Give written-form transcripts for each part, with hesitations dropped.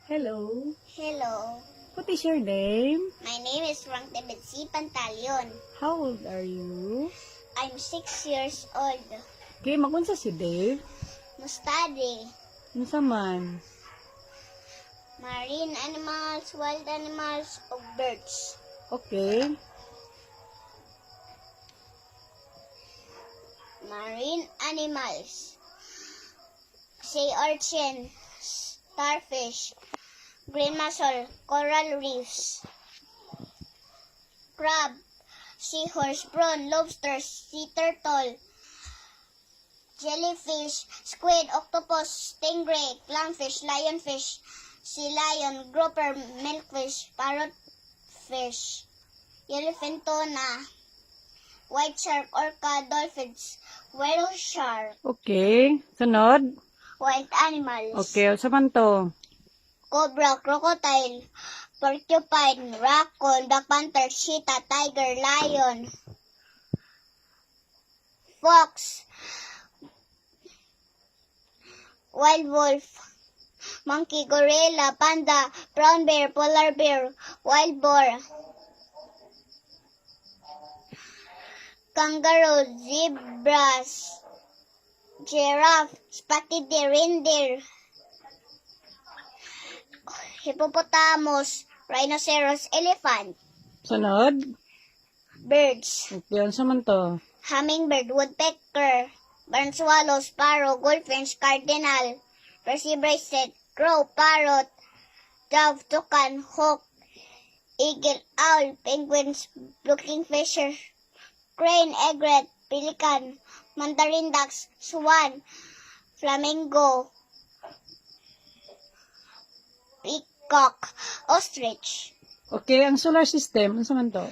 Hello. Hello, What is your name? my name is Frank David C. Pantalion. How old are you? I'm 6 years old. Okay, magunsa si Dave. Mustadi, Unsa man? marine animals, wild animals, o birds. Okay. Marine animals. Sea urchin, starfish, green mussel, coral reefs, crab, seahorse, prawn, lobster, sea turtle, jellyfish, squid, octopus, stingray, clownfish, lionfish, sea lion, grouper, milkfish, parrotfish, yellowfin tuna, white shark, orca, dolphins, whale shark, Okay. Sunod. wild animals, Okay, unsa man to? cobra, crocodile, porcupine, raccoon, black panther, cheetah, tiger, lion, fox, wild wolf, monkey, gorilla, panda, brown bear, polar bear, wild boar, kangaroo, zebras, giraffe, spotted deer, reindeer, hippopotamus, rhinoceros, elephant, Sunod. birds, Okay, unsa man to? hummingbird, woodpecker, barn swallow, sparrow, goldfinch, cardinal, versibracet, crow, parrot, dove, toucan, hawk, eagle, owl, penguins, blue kingfisher, crane, egret, pelican, mandarin ducks, swan, flamingo, peacock, ostrich, Okay, ang solar system, unsa man to?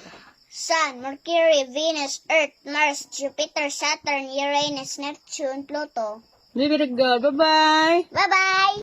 Sun, Mercury, Venus, Earth, Mars, Jupiter, Saturn, Uranus, Neptune, Pluto. Very good. Bye-bye. Bye-bye!